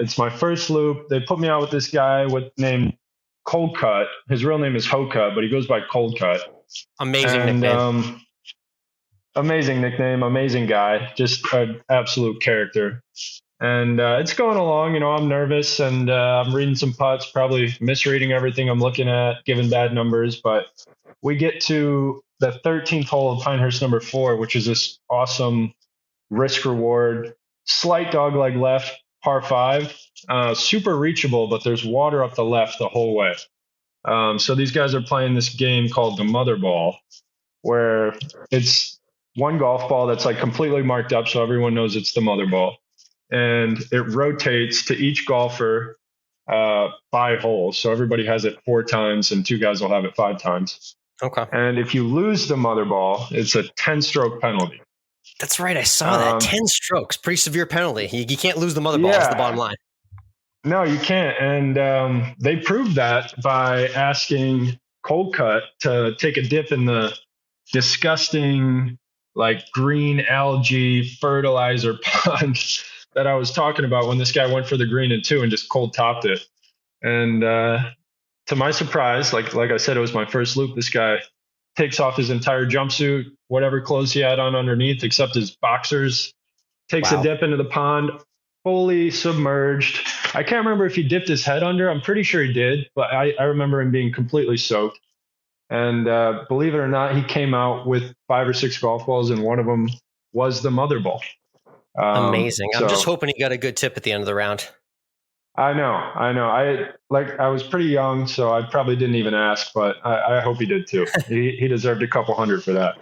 it's my first loop. They put me out with this guy named Cold Cut. His real name is Ho Cut, but he goes by Cold Cut. Amazing nickname. Amazing nickname, amazing guy, just an absolute character. And it's going along, I'm nervous and I'm reading some putts, probably misreading everything I'm looking at, giving bad numbers. But we get to the 13th hole of Pinehurst number 4, which is this awesome risk reward, slight dogleg left, par 5, super reachable, but there's water up the left the whole way. So these guys are playing this game called the Mother Ball, where it's one golf ball that's like completely marked up, so everyone knows it's the Mother Ball, and it rotates to each golfer 5 holes. So everybody has it 4 times, and 2 guys will have it 5 times. Okay. And if you lose the Mother Ball, it's a 10-stroke penalty. That's right. I saw that. 10 strokes, pretty severe penalty. You can't lose the Mother Ball. That's the bottom line. No, you can't. And they proved that by asking Cold Cut to take a dip in the disgusting, like, green algae fertilizer pond that I was talking about when this guy went for the green in 2 and just cold topped it. And to my surprise, like I said, it was my first loop. This guy takes off his entire jumpsuit, whatever clothes he had on underneath, except his boxers, takes a dip into the pond, fully submerged. I can't remember if he dipped his head under. I'm pretty sure he did, but I remember him being completely soaked. And believe it or not, he came out with 5 or 6 golf balls, and one of them was the Mother Ball. Amazing. I'm just hoping he got a good tip at the end of the round. I know. I was pretty young, so I probably didn't even ask, but I hope he did too. He deserved a couple hundred for that.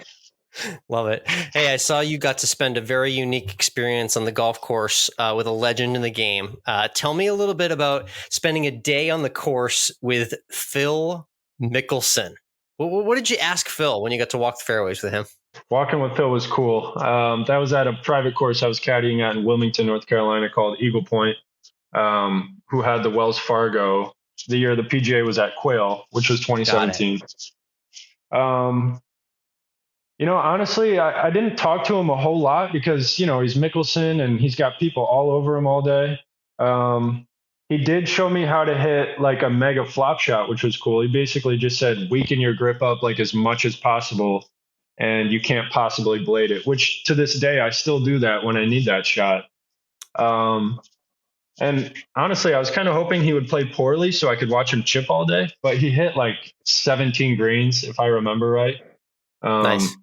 Love it. Hey, I saw you got to spend a very unique experience on the golf course with a legend in the game. Tell me a little bit about spending a day on the course with Phil Mickelson. What did you ask Phil when you got to walk the fairways with him? Walking with Phil was cool. That was at a private course I was caddying at in Wilmington, North Carolina, called Eagle Point, who had the Wells Fargo the year the PGA was at Quail, which was 2017. Honestly, I didn't talk to him a whole lot because, he's Mickelson and he's got people all over him all day. He did show me how to hit like a mega flop shot, which was cool. He basically just said, weaken your grip up like as much as possible, and you can't possibly blade it, which to this day, I still do that when I need that shot. And honestly, I was kind of hoping he would play poorly so I could watch him chip all day, but he hit like 17 greens, if I remember right. Nice.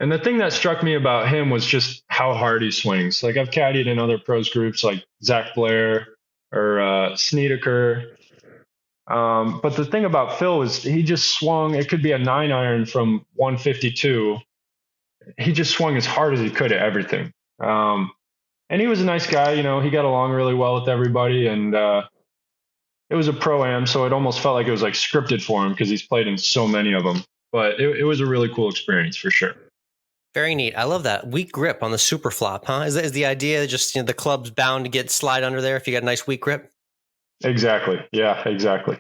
And the thing that struck me about him was just how hard he swings. Like I've caddied in other pros groups like Zach Blair or Snedeker. But the thing about Phil was he just swung. It could be a 9-iron from 152. He just swung as hard as he could at everything. And he was a nice guy. He got along really well with everybody. And it was a pro-am, so it almost felt like it was like scripted for him because he's played in so many of them. But it was a really cool experience for sure. Very neat. I love that. Weak grip on the super flop, huh? Is the idea just the club's bound to slide under there if you got a nice weak grip? Exactly. Yeah, exactly.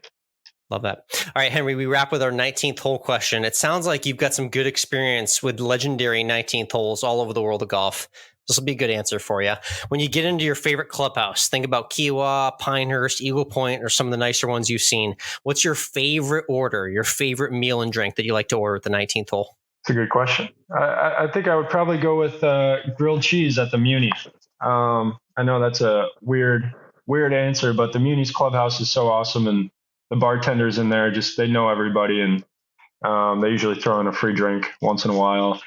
Love that. All right, Henry, we wrap with our 19th hole question. It sounds like you've got some good experience with legendary 19th holes all over the world of golf. This will be a good answer for you. When you get into your favorite clubhouse, think about Kiawah, Pinehurst, Eagle Point, or some of the nicer ones you've seen. What's your favorite order, your favorite meal and drink that you like to order at the 19th hole? It's a good question. I think I would probably go with grilled cheese at the Muni. I know that's a weird answer, but the Muni's clubhouse is so awesome, and the bartenders in there they know everybody, and they usually throw in a free drink once in a while.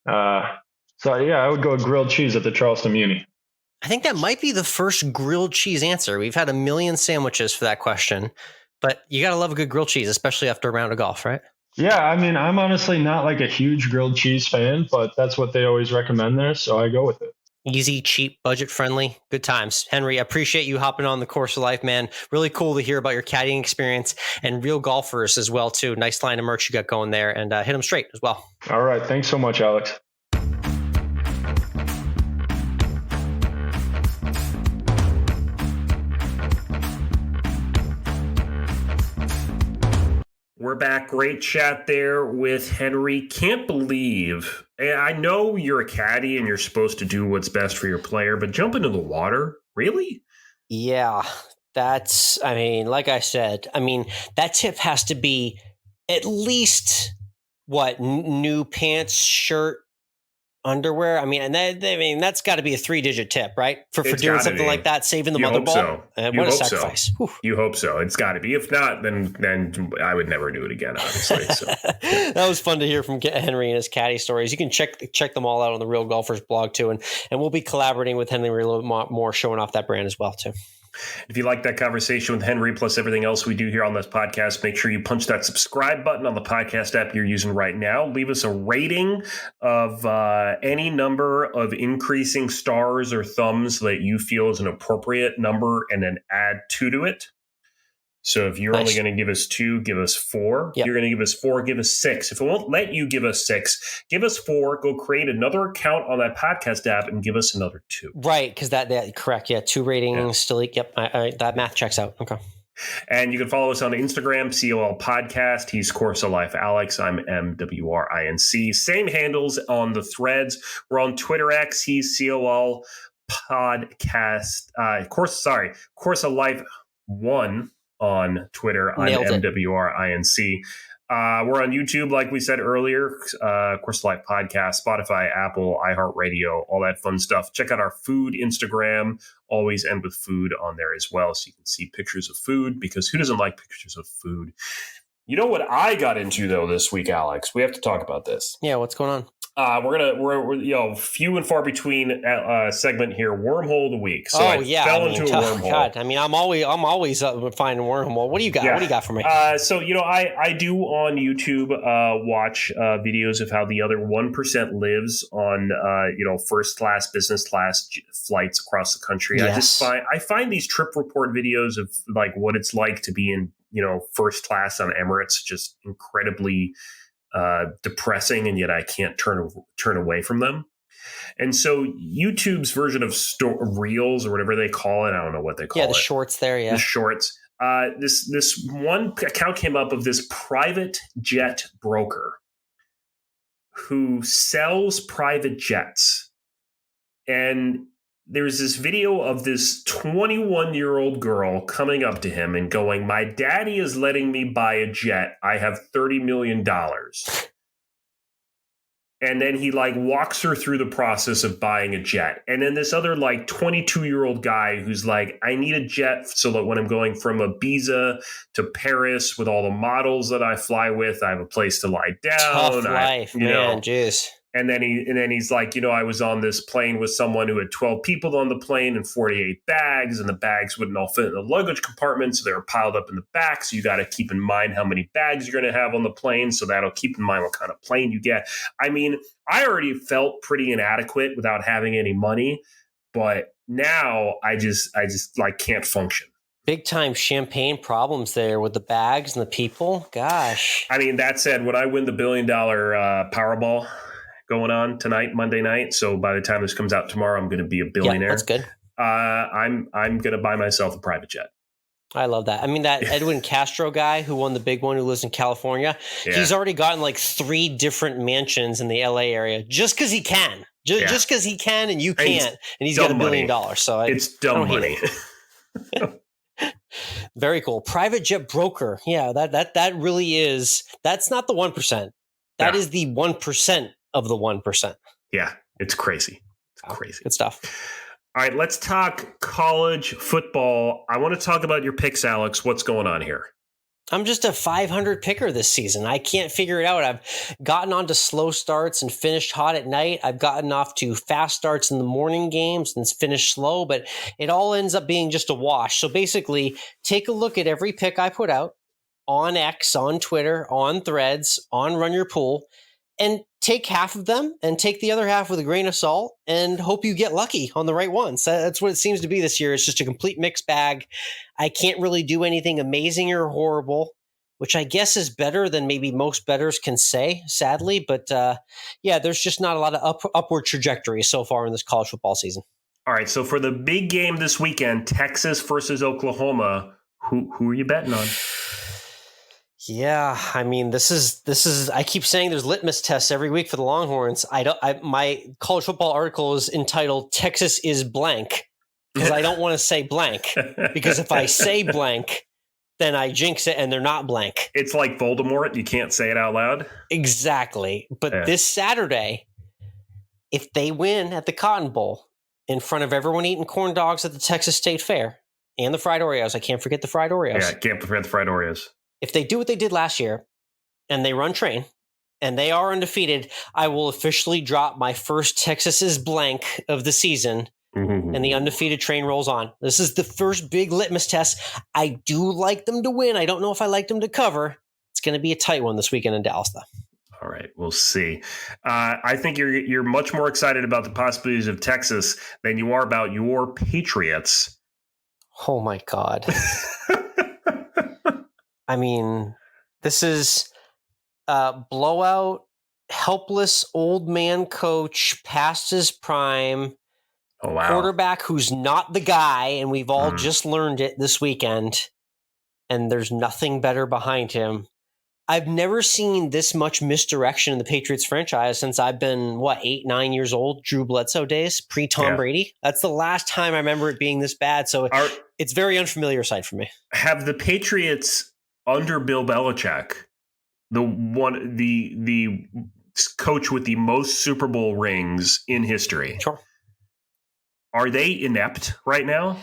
So yeah, I would go with grilled cheese at the Charleston Muni. I think that might be the first grilled cheese answer. We've had a million sandwiches for that question, but you got to love a good grilled cheese, especially after a round of golf, right? Yeah, I mean, I'm honestly not like a huge grilled cheese fan, but that's what they always recommend there, so I go with it. Easy, cheap, budget-friendly, good times. Henry, I appreciate you hopping on the Course of Life, man. Really cool to hear about your caddying experience and Real Golfers as well, too. Nice line of merch you got going there, and hit them straight as well. All right. Thanks so much, Alex. We're back. Great chat there with Henry. Can't believe, I know you're a caddy and you're supposed to do what's best for your player, but jump into the water? Really? Yeah, like I said, that tip has to be at least new pants, shirt, underwear. That's got to be a 3-digit tip, right? For doing something like that, saving the Mother Ball. So. What a sacrifice. So. You hope so. It's got to be. If not, then I would never do it again, obviously. So. That was fun to hear from Henry and his caddy stories. You can check them all out on the Real Golfers blog too, and we'll be collaborating with Henry a little more, showing off that brand as well too. If you like that conversation with Henry plus everything else we do here on this podcast, make sure you punch that subscribe button on the podcast app you're using right now. Leave us a rating of any number of increasing stars or thumbs that you feel is an appropriate number, and then add 2 to it. So if you're only going to give us 2, give us 4. If you're going to give us 4, give us 6. If it won't let you give us 6, give us 4. Go create another account on that podcast app and give us another 2. Right, because that correct. Yeah, 2 ratings still. Yep, that math checks out. Okay. And you can follow us on Instagram, COL Podcast. He's Course of Life Alex. I'm MWRINC. Same handles on the threads. We're on Twitter X. He's COL Podcast. Course of Life 1 on Twitter. I'm MWRINC. We're on YouTube, like we said earlier, Course of Life Podcast, Spotify, Apple, iHeartRadio, all that fun stuff. Check out our food Instagram, Always End With Food on there as well, so you can see pictures of food, because who doesn't like pictures of food? You know what I got into, though, this week, Alex? We have to talk about this. Yeah, what's going on? We're few and far between segment here. Wormhole of the week. So I fell into a wormhole. God, I mean, I'm always finding wormhole. What do you got? Yeah. What do you got for me? So I do on YouTube watch videos of how the other 1% lives on first class, business class flights across the country. Yes. I find these trip report videos of like what it's like to be in first class on Emirates just incredibly depressing, and yet I can't turn away from them. And so YouTube's version of Reels or whatever they call it, I don't know what they call it. Yeah, the shorts there, yeah. The shorts. This one account came up of this private jet broker who sells private jets. And there's this video of this 21-year-old girl coming up to him and going, "My daddy is letting me buy a jet. I have $30 million. And then he walks her through the process of buying a jet. And then this other 22-year-old guy who's like, "I need a jet so that when I'm going from Ibiza to Paris with all the models that I fly with, I have a place to lie down." Tough life, man. Jeez. And then he's like, I was on this plane with someone who had 12 people on the plane and 48 bags, and the bags wouldn't all fit in the luggage compartment, so they were piled up in the back. So you got to keep in mind how many bags you're going to have on the plane, so that'll keep in mind what kind of plane you get. I mean, I already felt pretty inadequate without having any money, but now I just can't function. Big time champagne problems there with the bags and the people. Gosh. I mean, that said, when I win the $1 billion Powerball going on tonight, Monday night. So by the time this comes out tomorrow, I'm going to be a billionaire. Yeah, that's good. I'm going to buy myself a private jet. I love that. I mean, that Edwin Castro guy who won the big one, who lives in California, he's already gotten 3 different mansions in the LA area just because he can. Just because he can and you can't. And he's got $1 billion. So it's dumb money. Very cool. Private jet broker. Yeah, that really is. That's not the 1%. That is the 1% of the 1%. Yeah, it's crazy. It's crazy. Good stuff. All right, let's talk college football. I want to talk about your picks, Alex. What's going on here? I'm just a 500 picker this season. I can't figure it out. I've gotten onto slow starts and finished hot at night. I've gotten off to fast starts in the morning games and finished slow, but it all ends up being just a wash. So basically, take a look at every pick I put out on X, on Twitter, on Threads, on Run Your Pool, and take half of them and take the other half with a grain of salt and hope you get lucky on the right ones. That's what it seems to be this year. It's just a complete mixed bag. I can't really do anything amazing or horrible, which I guess is better than maybe most bettors can say, sadly. But there's just not a lot of upward trajectory so far in this college football season. All right, so for the big game this weekend, Texas versus Oklahoma, who are you betting on? Yeah, I mean, this is. I keep saying there's litmus tests every week for the Longhorns. My college football article is entitled "Texas is blank" because I don't want to say blank, because if I say blank, then I jinx it and they're not blank. It's like Voldemort; you can't say it out loud. Exactly. But this Saturday, if they win at the Cotton Bowl in front of everyone eating corn dogs at the Texas State Fair and the fried Oreos, I can't forget the fried Oreos. Yeah, can't forget the fried Oreos. If they do what they did last year and they run train and they are undefeated, I will officially drop my first Texas is blank of the season and the undefeated train rolls on. This is the first big litmus test. I do like them to win. I don't know if I like them to cover. It's going to be a tight one this weekend in Dallas, though. All right, we'll see. I think you're much more excited about the possibilities of Texas than you are about your Patriots. Oh, my God. I mean, this is blowout, helpless old man coach past his prime. Oh, wow. Quarterback who's not the guy, and we've all just learned it this weekend, and there's nothing better behind him. I've never seen this much misdirection in the Patriots franchise since I've been, 8-9 years old, Drew Bledsoe days, pre-Tom Brady. That's the last time I remember it being this bad, so it's very unfamiliar sight for me. Have the Patriots under Bill Belichick, the coach with the most Super Bowl rings in history, Sure. Are they inept right now?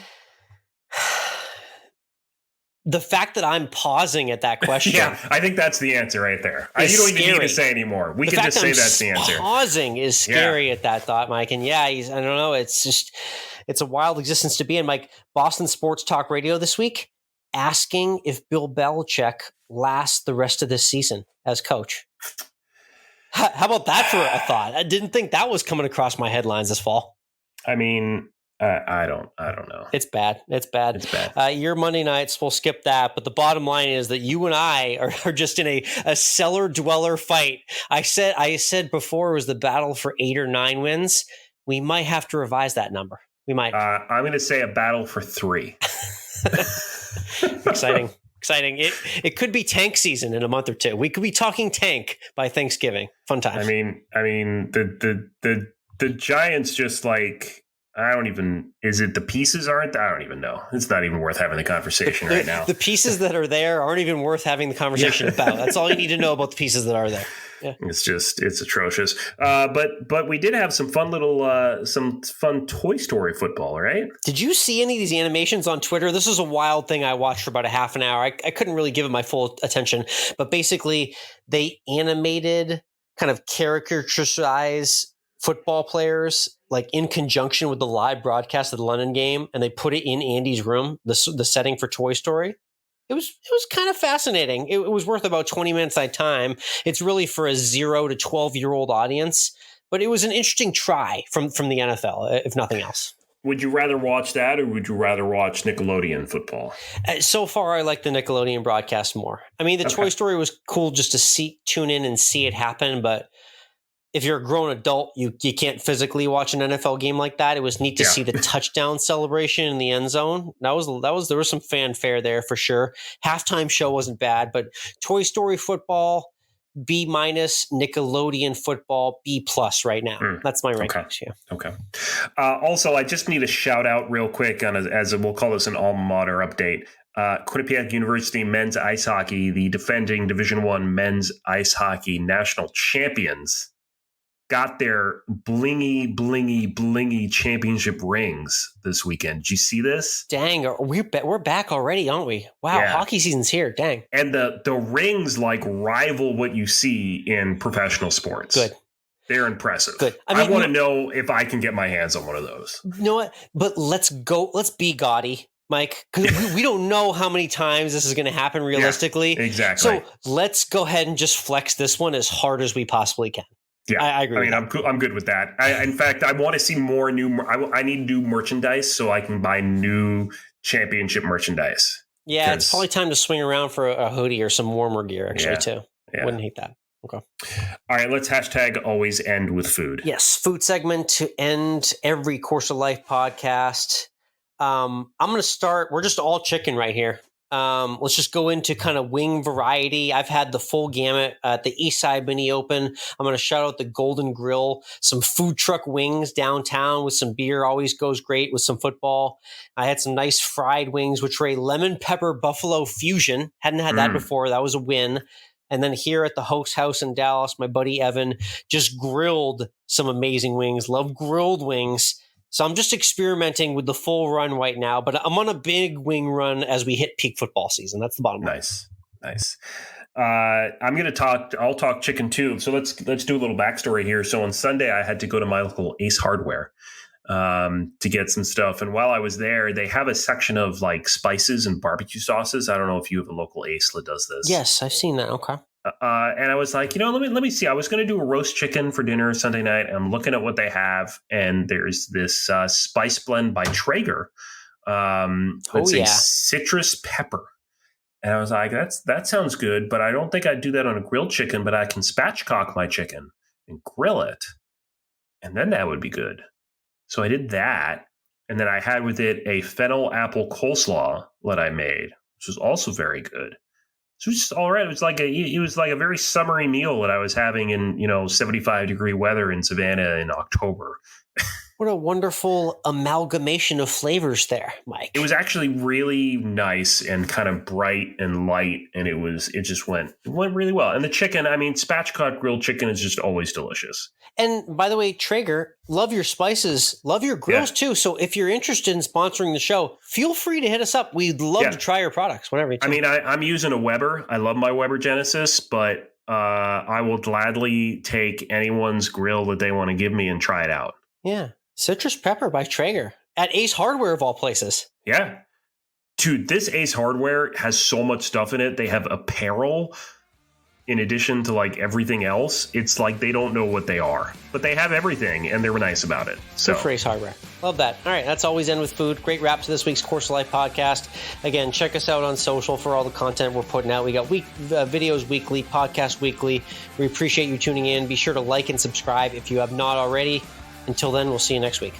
The fact that I'm pausing at that question. Yeah, I think that's the answer right there. You don't even need to say anymore. We can just say that's the answer. Pausing is scary at that thought, Mike. And I don't know. It's a wild existence to be in. Mike, Boston Sports Talk Radio this week asking if Bill Belichick lasts the rest of this season as coach. How about that for a thought? I didn't think that was coming across my headlines this fall. I mean, I don't know. It's bad. Your Monday nights, we'll skip that. But the bottom line is that you and I are just in a cellar dweller fight. I said before it was the battle for 8 or 9 wins. We might have to revise that number. We might. I'm going to say a battle for 3. Exciting. It could be tank season in a month or two. We could be talking tank by Thanksgiving. Fun time. I mean, the Giants just is it the pieces aren't? I don't even know. It's not even worth having the conversation right now. The pieces that are there aren't even worth having the conversation about. That's all you need to know about the pieces that are there. Yeah. It's atrocious. But we did have some fun some fun Toy Story football, right? Did you see any of these animations on Twitter? This is a wild thing I watched for about a half an hour. I couldn't really give it my full attention, but basically they animated kind of caricature-size football players like in conjunction with the live broadcast of the London game, and they put it in Andy's room, the setting for Toy Story. It was kind of fascinating. It was worth about 20 minutes of time. It's really for a 0 to 12-year-old audience, but it was an interesting try from the NFL, if nothing else. Would you rather watch that, or would you rather watch Nickelodeon football? So far, I like the Nickelodeon broadcast more. I mean, the Toy Story was cool just to tune in and see it happen, but if you're a grown adult, you can't physically watch an NFL game like that. It was neat to see the touchdown celebration in the end zone. There was some fanfare there for sure. Halftime show wasn't bad, but Toy Story football, B-, Nickelodeon football, B+ right now. That's my rankings. Okay. Also, I just need a shout out real quick as we'll call this an alma mater update. Quinnipiac University men's ice hockey, the defending Division I men's ice hockey national champions, got their blingy championship rings this weekend. Did you see this? Dang, we're back already, aren't we? Wow, hockey season's here. Dang. And the rings rival what you see in professional sports. Good. They're impressive. Good. I want to know if I can get my hands on one of those. You know what? But let's be gaudy, Mike, because we don't know how many times this is going to happen realistically. Yeah, exactly. So let's go ahead and just flex this one as hard as we possibly can. Yeah, I agree. I'm good with that. In fact, I want to see more new. I need new merchandise so I can buy new championship merchandise. Yeah, it's probably time to swing around for a hoodie or some warmer gear, actually, too. Yeah. Wouldn't hate that. Okay. All right, let's #AlwaysEndWithFood. Yes, food segment to end every Course of Life podcast. I'm going to start. We're just all chicken right here. Let's just go into kind of wing variety. I've had the full gamut at the Eastside Mini Open. I'm going to shout out the Golden Grill, some food truck wings downtown with some beer. Always goes great with some football. I had some nice fried wings, which were a lemon pepper buffalo fusion. Hadn't had that before. That was a win. And then here at the Hoax House in Dallas, my buddy Evan just grilled some amazing wings. Love grilled wings. So I'm just experimenting with the full run right now, but I'm on a big wing run as we hit peak football season. That's the bottom line. Nice. I'll talk chicken too. So let's do a little backstory here. So on Sunday, I had to go to my local Ace Hardware to get some stuff. And while I was there, they have a section of like spices and barbecue sauces. I don't know if you have a local Ace that does this. Yes, I've seen that. Okay. And I was like, let me see. I was going to do a roast chicken for dinner Sunday night. And I'm looking at what they have, and there's this spice blend by Traeger. It's a citrus pepper. And I was like, that sounds good, but I don't think I'd do that on a grilled chicken, but I can spatchcock my chicken and grill it. And then that would be good. So I did that. And then I had with it a fennel apple coleslaw that I made, which was also very good. So it was just all right. It was like a very summery meal that I was having in, 75-degree weather in Savannah in October. What a wonderful amalgamation of flavors there, Mike. It was actually really nice and kind of bright and light, and it went really well. And the chicken, spatchcock grilled chicken is just always delicious. And by the way, Traeger, love your spices, love your grills too. So if you're interested in sponsoring the show, feel free to hit us up. We'd love to try your products whenever you I'm using a Weber. I love my Weber Genesis, but I will gladly take anyone's grill that they want to give me and try it out. Yeah. Citrus pepper by Traeger at Ace Hardware of all places. Yeah. Dude, this Ace Hardware has so much stuff in it. They have apparel in addition to like everything else. It's like they don't know what they are, but they have everything and they're nice about it. So good for Ace Hardware. Love that. All right. That's Always End with Food. Great wrap to this week's Course of Life podcast. Again, check us out on social for all the content we're putting out. We got videos weekly, podcast weekly. We appreciate you tuning in. Be sure to like and subscribe if you have not already. Until then, we'll see you next week.